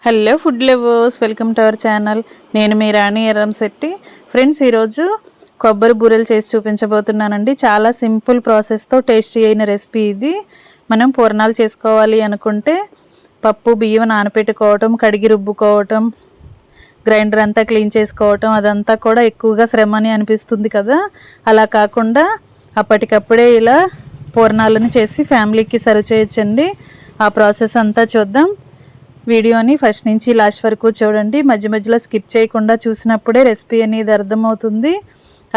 Hello food lovers, welcome to our channel. నేను మీ రాణి Erramsetti. Friends, ఈరోజు కొబ్బరి బూరెలు చేసి చూపించబోతున్నానండి. చాలా సింపుల్ ప్రాసెస్తో టేస్టీ అయిన రెసిపీ ఇది. మనం పూర్ణాలు చేసుకోవాలి అనుకుంటే పప్పు బియ్యం నానపెట్టుకోవటం, కడిగి రుబ్బుకోవటం, గ్రైండర్ అంతా క్లీన్ చేసుకోవటం, అదంతా కూడా ఎక్కువగా శ్రమ అని అనిపిస్తుంది కదా. అలా కాకుండా అప్పటికప్పుడే ఇలా పూర్ణాలను చేసి ఫ్యామిలీకి సర్వ్ చేయొచ్చండి. ఆ ప్రాసెస్ అంతా చూద్దాం. వీడియోని ఫస్ట్ నుంచి లాస్ట్ వరకు చూడండి. మధ్య మధ్యలో స్కిప్ చేయకుండా చూసినప్పుడే రెసిపీ అనేది అర్థమవుతుంది.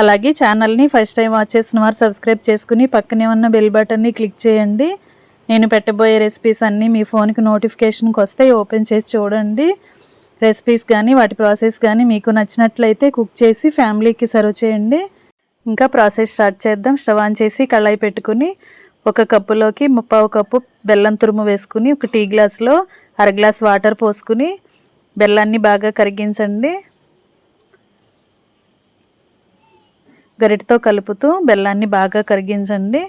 అలాగే ఛానల్ని ఫస్ట్ టైం వాచ్ చేసిన వారు సబ్స్క్రైబ్ చేసుకుని పక్కనే ఉన్న బెల్ బటన్ని క్లిక్ చేయండి. నేను పెట్టబోయే రెసిపీస్ అన్నీ మీ ఫోన్కి నోటిఫికేషన్కి వస్తాయి. ఓపెన్ చేసి చూడండి. రెసిపీస్ కానీ వాటి ప్రాసెస్ కానీ మీకు నచ్చినట్లయితే కుక్ చేసి ఫ్యామిలీకి సర్వ్ చేయండి. ఇంకా ప్రాసెస్ స్టార్ట్ చేద్దాం. స్టవ్ ఆన్ చేసి కళాయి పెట్టుకుని ఒక కప్పులోకి 1/2 కప్పు బెల్లం తురుము వేసుకుని ఒక టీ గ్లాస్లో 1/2 గ్లాస్ వాటర్ పోసుకుని బెల్లాన్ని బాగా కరిగించండి. గరిటతో కలుపుతూ బెల్లాన్ని బాగా కరిగించండి.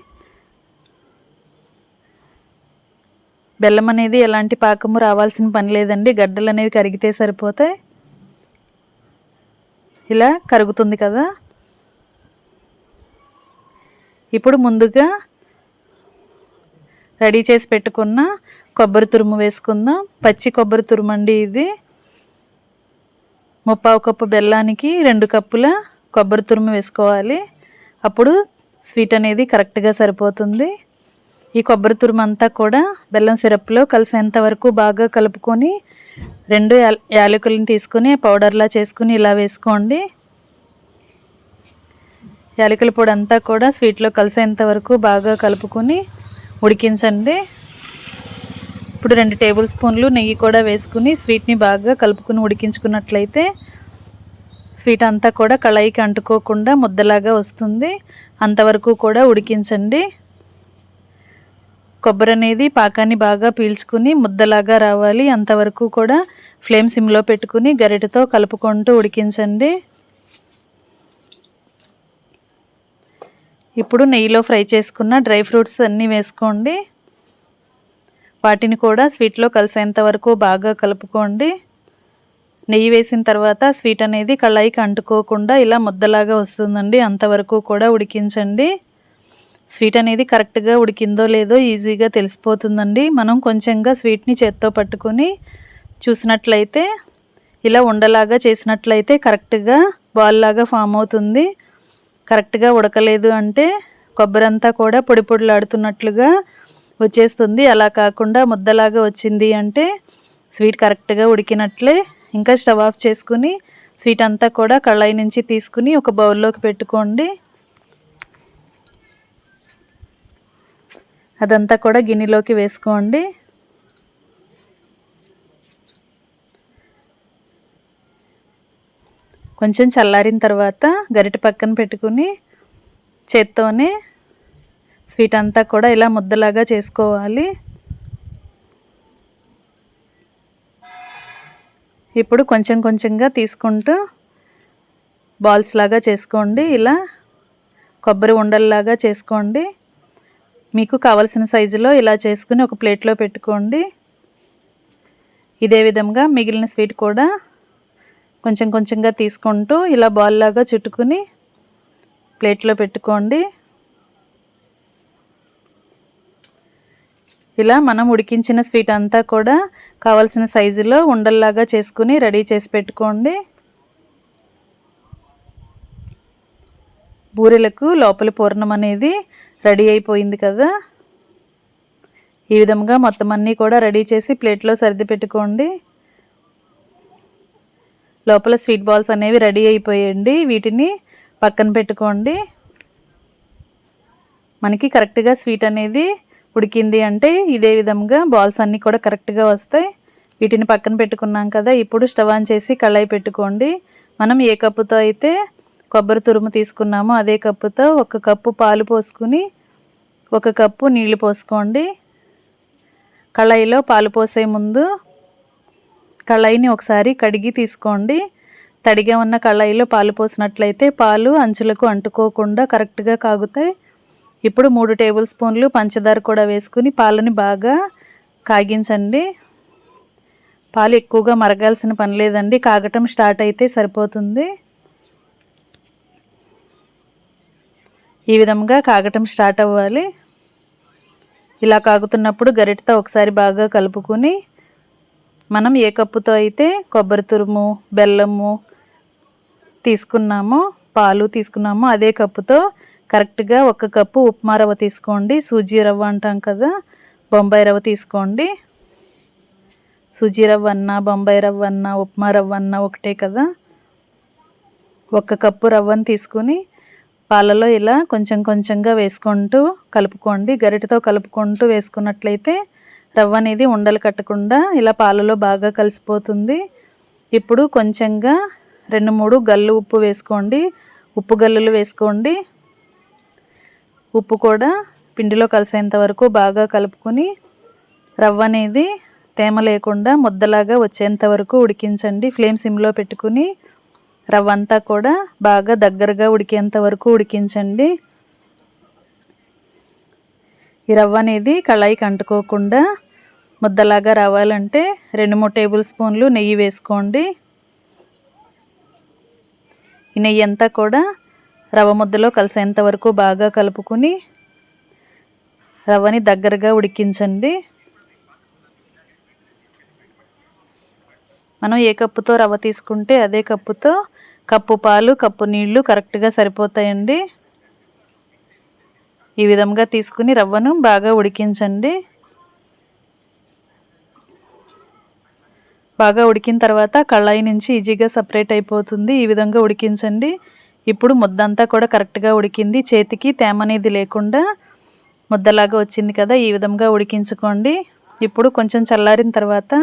బెల్లం అనేది ఎలాంటి పాకము రావాల్సిన పని లేదండి. గడ్డలు అనేవి కరిగితే సరిపోతాయి. ఇలా కరుగుతుంది కదా. ఇప్పుడు ముందుగా రెడీ చేసి పెట్టుకున్న కొబ్బరి తురుము వేసుకుందాం. పచ్చి కొబ్బరి తురుము అండి ఇది. 1/2 కప్పు బెల్లానికి 2 కప్పుల కొబ్బరి తురుము వేసుకోవాలి. అప్పుడు స్వీట్ అనేది కరెక్ట్గా సరిపోతుంది. ఈ కొబ్బరి తురుము అంతా కూడా బెల్లం సిరప్లో కలిసేంత వరకు బాగా కలుపుకొని 2 యాలకులను తీసుకుని పౌడర్లా చేసుకుని ఇలా వేసుకోండి. యాలకుల పొడి అంతా కూడా స్వీట్లో కలిసేంత వరకు బాగా కలుపుకొని ఉడికించండి. ఇప్పుడు 2 టేబుల్ స్పూన్లు నెయ్యి కూడా వేసుకుని స్వీట్ని బాగా కలుపుకుని ఉడికించుకున్నట్లయితే స్వీట్ అంతా కూడా కళాయికి అంటుకోకుండా ముద్దలాగా వస్తుంది. అంతవరకు కూడా ఉడికించండి. కొబ్బరి అనేది పాకాన్ని బాగా పీల్చుకుని ముద్దలాగా రావాలి. అంతవరకు కూడా ఫ్లేమ్ సిమ్లో పెట్టుకుని గరిటెతో కలుపుకుంటూ ఉడికించండి. ఇప్పుడు నెయ్యిలో ఫ్రై చేసుకున్న డ్రై ఫ్రూట్స్ అన్నీ వేసుకోండి. వాటిని కూడా స్వీట్లో కలిసేంత వరకు బాగా కలుపుకోండి. నెయ్యి వేసిన తర్వాత స్వీట్ అనేది కళాయికి అంటుకోకుండా ఇలా ముద్దలాగా వస్తుందండి. అంతవరకు కూడా ఉడికించండి. స్వీట్ అనేది కరెక్ట్గా ఉడికిందో లేదో ఈజీగా తెలిసిపోతుందండి. మనం కొంచెంగా స్వీట్ని చేత్తో పట్టుకొని చూసినట్లయితే ఇలా ఉండలాగా చేసినట్లయితే కరెక్ట్గా బాల్ లాగా ఫామ్ అవుతుంది. కరెక్ట్గా ఉడకలేదు అంటే కొబ్బరి అంతా కూడా పొడి పొడిలాడుతున్నట్లుగా వచ్చేస్తుంది. అలా కాకుండా ముద్దలాగా వచ్చింది అంటే స్వీట్ కరెక్ట్గా ఉడికినట్లే. ఇంకా స్టవ్ ఆఫ్ చేసుకుని స్వీట్ అంతా కూడా కళాయి నుంచి తీసుకుని ఒక బౌల్లోకి పెట్టుకోండి. అదంతా కూడా గిన్నెలోకి వేసుకోండి. కొంచెం చల్లారిన తర్వాత గరిటె పక్కన పెట్టుకుని చేత్తోనే స్వీట్ అంతా కూడా ఇలా ముద్దలాగా చేసుకోవాలి. ఇప్పుడు కొంచెం కొంచెంగా తీసుకుంటూ బాల్స్ లాగా చేసుకోండి. ఇలా కొబ్బరి ఉండల్లాగా చేసుకోండి. మీకు కావలసిన సైజులో ఇలా చేసుకుని ఒక ప్లేట్లో పెట్టుకోండి. ఇదే విధంగా మిగిలిన స్వీట్ కూడా కొంచెం కొంచెంగా తీసుకుంటూ ఇలా బాల్ లాగా చుట్టుకుని ప్లేట్లో పెట్టుకోండి. ఇలా మనం ఉడికించిన స్వీట్ అంతా కూడా కావాల్సిన సైజులో ఉండల్లాగా చేసుకుని రెడీ చేసి పెట్టుకోండి. బూరెలకు లోపల పూర్ణం అనేది రెడీ అయిపోయింది కదా. ఈ విధంగా మొత్తం అన్నీ కూడా రెడీ చేసి ప్లేట్లో సర్ది పెట్టుకోండి. లోపల స్వీట్ బాల్స్ అనేవి రెడీ అయిపోయాయండి. వీటిని పక్కన పెట్టుకోండి. మనకి కరెక్ట్గా స్వీట్ అనేది ఉడికింది అంటే ఇదే విధంగా బాల్స్ అన్నీ కూడా కరెక్ట్గా వస్తాయి. వీటిని పక్కన పెట్టుకున్నాం కదా. ఇప్పుడు స్టవ్ ఆన్ చేసి కళాయి పెట్టుకోండి. మనం ఏ కప్పుతో అయితే కొబ్బరి తురుము తీసుకున్నామో అదే కప్పుతో 1 కప్పు పాలు పోసుకుని 1 కప్పు నీళ్లు పోసుకోండి. కళాయిలో పాలు పోసే ముందు కళాయిని ఒకసారి కడిగి తీసుకోండి. తడిగా ఉన్న కళాయిలో పాలు పోసినట్లయితే పాలు అంచులకు అంటుకోకుండా కరెక్ట్గా కాగుతాయి. ఇప్పుడు 3 టేబుల్ స్పూన్లు పంచదార కూడా వేసుకుని పాలని బాగా కాగించండి. పాలు ఎక్కువగా మరగాల్సిన పని లేదండి, కాగటం స్టార్ట్ అయితే సరిపోతుంది. ఈ విధంగా కాగటం స్టార్ట్ అవ్వాలి. ఇలా కాగుతున్నప్పుడు గరిటతో ఒకసారి బాగా కలుపుకొని మనం ఏ కప్పుతో అయితే కొబ్బరి తురుము, బెల్లము తీసుకున్నామో, పాలు తీసుకున్నామో అదే కప్పుతో కరెక్ట్గా 1 కప్పు ఉప్మా రవ్వ తీసుకోండి. సూజీ రవ్వ అంటాం కదా, బొంబాయి రవ్వ తీసుకోండి. సూజీ రవ్వ అన్నా, బొంబాయి రవ్వ అన్నా, ఉప్మా రవ్వ అన్నా ఒకటే కదా. 1 కప్పు రవ్వను తీసుకుని పాలలో ఇలా కొంచెం కొంచెంగా వేసుకుంటూ కలుపుకోండి. గరిటెతో కలుపుకుంటూ వేసుకున్నట్లయితే రవ్వ అనేది ఉండలు కట్టకుండా ఇలా పాలలో బాగా కలిసిపోతుంది. ఇప్పుడు కొంచెంగా 2-3 గల్లు ఉప్పు వేసుకోండి. ఉప్పు గల్లులు వేసుకోండి. ఉప్పు కూడా పిండిలో కలిసేంత వరకు బాగా కలుపుకొని రవ్వ అనేది తేమ లేకుండా ముద్దలాగా వచ్చేంత వరకు ఉడికించండి. ఫ్లేమ్ సిమ్లో పెట్టుకుని రవ్వ అంతా కూడా బాగా దగ్గరగా ఉడికేంత వరకు ఉడికించండి. ఈ రవ్వ అనేది కళాయికి అంటుకోకుండా ముద్దలాగా రావాలంటే 2-3 టేబుల్ స్పూన్లు నెయ్యి వేసుకోండి. ఈ నెయ్యి అంతా కూడా రవ్వ ముద్దలో కలిసేంత వరకు బాగా కలుపుకొని రవ్వని దగ్గరగా ఉడికించండి. మనం ఏ కప్పుతో రవ్వ తీసుకుంటే అదే కప్పుతో కప్పు పాలు, కప్పు నీళ్లు కరెక్ట్గా సరిపోతాయండి. ఈ విధంగా తీసుకుని రవ్వను బాగా ఉడికించండి. బాగా ఉడికిన తర్వాత కళాయి నుంచి ఈజీగా సపరేట్ అయిపోతుంది. ఈ విధంగా ఉడికించండి. ఇప్పుడు ముద్దంతా కూడా కరెక్ట్గా ఉడికింది. చేతికి తేమ అనేది లేకుండా ముద్దలాగా వచ్చింది కదా, ఈ విధంగా ఉడికించుకోండి. ఇప్పుడు కొంచెం చల్లారిన తర్వాత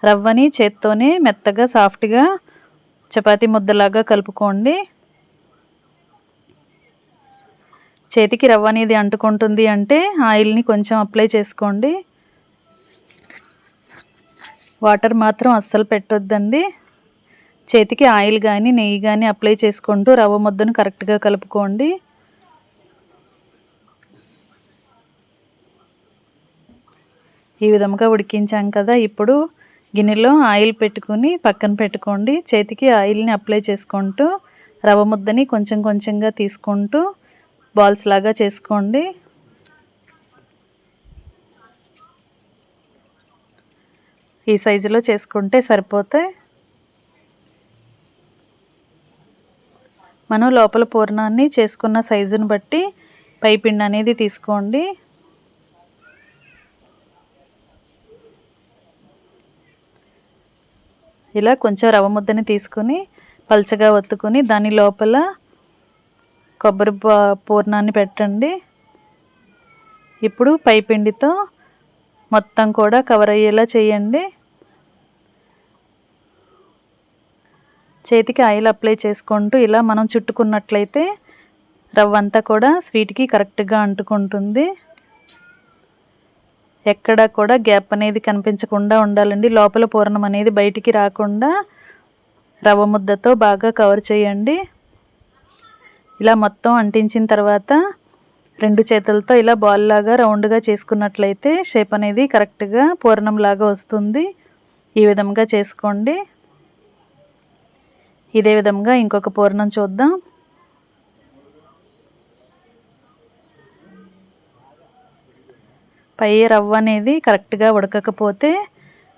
రవ్వని చేత్తోనే మెత్తగా సాఫ్ట్గా చపాతీ ముద్దలాగా కలుపుకోండి. చేతికి రవ్వ అనేది అంటుకుంటుంది అంటే ఆయిల్ని కొంచెం అప్లై చేసుకోండి. వాటర్ మాత్రం అస్సలు పెట్టొద్దండి. చేతికి ఆయిల్ కానీ నెయ్యి కానీ అప్లై చేసుకుంటూ రవ్వ ముద్దను కరెక్ట్గా కలుపుకోండి. ఈ విధంగా ఉడికించాం కదా, ఇప్పుడు గిన్నెలో ఆయిల్ పెట్టుకుని పక్కన పెట్టుకోండి. చేతికి ఆయిల్ని అప్లై చేసుకుంటూ రవ్వ ముద్దని కొంచెం కొంచెంగా తీసుకుంటూ బాల్స్ లాగా చేసుకోండి. ఈ సైజులో చేసుకుంటే సరిపోతాయి. మనం లోపల పూర్ణాన్ని చేసుకున్న సైజుని బట్టి పైపిండి అనేది తీసుకోండి. ఇలా కొంచెం రవ్వ ముద్దని తీసుకుని పల్చగా ఒత్తుకొని దాని లోపల కొబ్బరి పూర్ణాన్ని పెట్టండి. ఇప్పుడు పైపిండితో మొత్తం కూడా కవర్ అయ్యేలా చేయండి. చేతికి ఆయిల్ అప్లై చేసుకుంటూ ఇలా మనం చుట్టుకున్నట్లయితే రవ్వ అంతా కూడా స్వీట్కి కరెక్ట్గా అంటుకుంటుంది. ఎక్కడా కూడా గ్యాప్ అనేది కనిపించకుండా ఉండాలండి. లోపల పూర్ణం అనేది బయటికి రాకుండా రవ్వ ముద్దతో బాగా కవర్ చేయండి. ఇలా మొత్తం అంటించిన తర్వాత 2 చేతులతో ఇలా బాల్ లాగా రౌండ్గా చేసుకున్నట్లయితే షేప్ అనేది కరెక్ట్గా పూర్ణం లాగా వస్తుంది. ఈ విధంగా చేసుకోండి. ఇదే విధంగా ఇంకొక పూర్ణం చూద్దాం. పై రవ్వ అనేది కరెక్ట్గా ఉడకకపోతే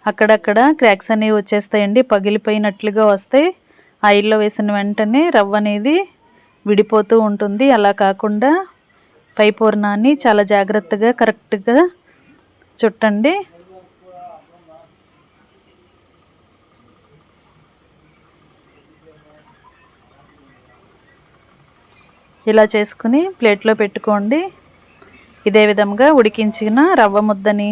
అక్కడక్కడ క్రాక్స్ అనేవి వచ్చేస్తాయండి, పగిలిపోయినట్లుగా వస్తాయి. ఆయిల్లో వేసిన వెంటనే రవ్వ అనేది విడిపోతూ ఉంటుంది. అలా కాకుండా పై పూర్ణాన్ని చాలా జాగ్రత్తగా కరెక్ట్గా చుట్టండి. ఇలా చేసుకుని ప్లేట్లో పెట్టుకోండి. ఇదే విధంగా ఉడికించిన రవ్వ ముద్దని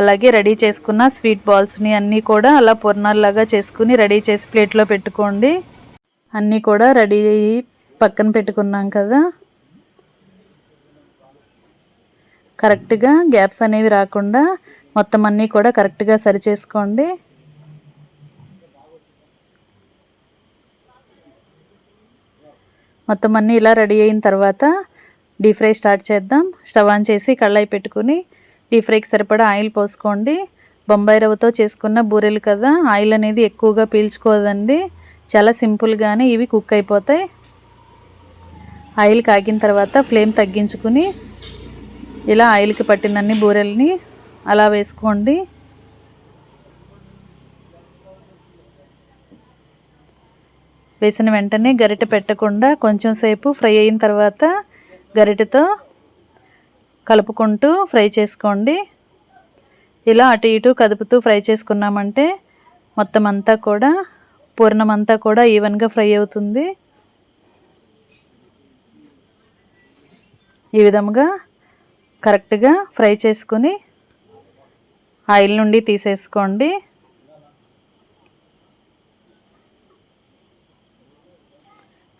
అలాగే రెడీ చేసుకున్న స్వీట్ బాల్స్ని అన్నీ కూడా అలా పూర్ణాల్లాగా చేసుకుని రెడీ చేసి ప్లేట్లో పెట్టుకోండి. అన్నీ కూడా రెడీ అయ్యి పక్కన పెట్టుకున్నాం కదా, కరెక్ట్గా గ్యాప్స్ అనేవి రాకుండా మొత్తం అన్నీ కూడా కరెక్ట్గా సరి చేసుకోండి. మొత్తం అన్నీ ఇలా రెడీ అయిన తర్వాత డీప్ ఫ్రై స్టార్ట్ చేద్దాం. స్టవ్ ఆన్ చేసి కళాయి పెట్టుకుని డీప్ ఫ్రైకి సరిపడా ఆయిల్ పోసుకోండి. బొంబాయి రవ్వతో చేసుకున్న బూరెలు కదా, ఆయిల్ అనేది ఎక్కువగా పీల్చుకోదండి. చాలా సింపుల్గానే ఇవి కుక్ అయిపోతాయి. ఆయిల్ కాగిన తర్వాత ఫ్లేమ్ తగ్గించుకుని ఇలా ఆయిల్కి పట్టినన్ని బూరెల్ని అలా వేసుకోండి. వేసిన వెంటనే గరిటె పెట్టకుండా కొంచెం సేపు ఫ్రై అయిన తర్వాత గరిటెతో కలుపుకుంటూ ఫ్రై చేసుకోండి. ఇలా అటు ఇటు కదుపుతూ ఫ్రై చేసుకున్నామంటే మొత్తం అంతా కూడా పూర్ణం అంతా కూడా ఈవెన్గా ఫ్రై అవుతుంది. ఈ విధంగా కరెక్ట్గా ఫ్రై చేసుకుని ఆయిల్ నుండి తీసేసుకోండి.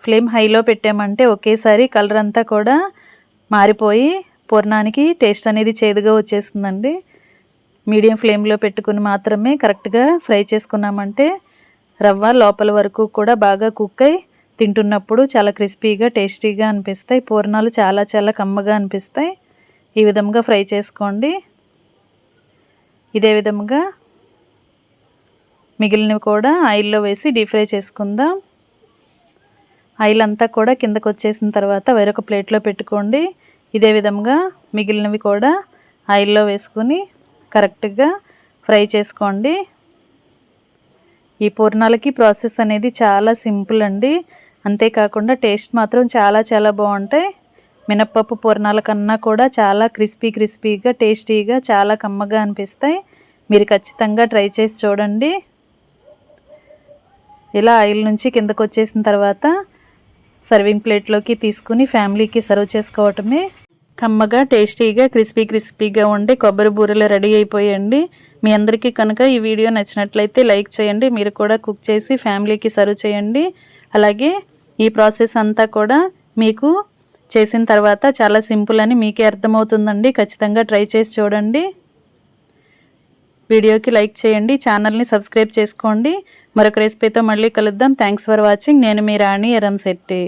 ఫ్లేమ్ హైలో పెట్టామంటే ఒకేసారి కలర్ అంతా కూడా మారిపోయి పూర్ణానికి టేస్ట్ అనేది చేదుగా వచ్చేస్తుందండి. మీడియం ఫ్లేమ్లో పెట్టుకుని మాత్రమే కరెక్ట్గా ఫ్రై చేసుకున్నామంటే రవ్వ లోపల వరకు కూడా బాగా కుక్ అయి తింటున్నప్పుడు చాలా క్రిస్పీగా టేస్టీగా అనిపిస్తాయి. పూర్ణాలు చాలా చాలా కమ్మగా అనిపిస్తాయి. ఈ విధంగా ఫ్రై చేసుకోండి. ఇదే విధంగా మిగిలినవి కూడా ఆయిల్లో వేసి డీప్ ఫ్రై చేసుకుందాం. ఆయిల్ అంతా కూడా కిందకు వచ్చేసిన తర్వాత వేరొక ప్లేట్లో పెట్టుకోండి. ఇదే విధంగా మిగిలినవి కూడా ఆయిల్లో వేసుకుని కరెక్ట్గా ఫ్రై చేసుకోండి. ఈ పూర్ణాలకి ప్రాసెస్ అనేది చాలా సింపుల్ అండి. అంతేకాకుండా టేస్ట్ మాత్రం చాలా చాలా బాగుంటాయి. మినప్పప్పు పూర్ణాల కన్నా కూడా చాలా క్రిస్పీగా టేస్టీగా చాలా కమ్మగా అనిపిస్తాయి. మీరు ఖచ్చితంగా ట్రై చేసి చూడండి. ఇలా ఆయిల్ నుంచి కిందకు వచ్చేసిన తర్వాత సర్వింగ్ ప్లేట్లోకి తీసుకుని ఫ్యామిలీకి సర్వ్ చేసుకోవటమే. కమ్మగా టేస్టీగా క్రిస్పీగా ఉండే కొబ్బరి బూరెలు రెడీ అయిపోయండి. మీ అందరికీ కనుక ఈ వీడియో నచ్చినట్లయితే లైక్ చేయండి. మీరు కూడా కుక్ చేసి ఫ్యామిలీకి సర్వ్ చేయండి. అలాగే ఈ ప్రాసెస్ అంతా కూడా మీకు చేసిన తర్వాత చాలా సింపుల్ అని మీకే అర్థమవుతుందండి. ఖచ్చితంగా ట్రై చేసి చూడండి. వీడియోకి లైక్ చేయండి. ఛానల్ని సబ్స్క్రైబ్ చేసుకోండి. మరొక రెసిపీతో మళ్ళీ కలుద్దాం. Thanks for watching. నేను మీ రాణి ఎరంశెట్టి.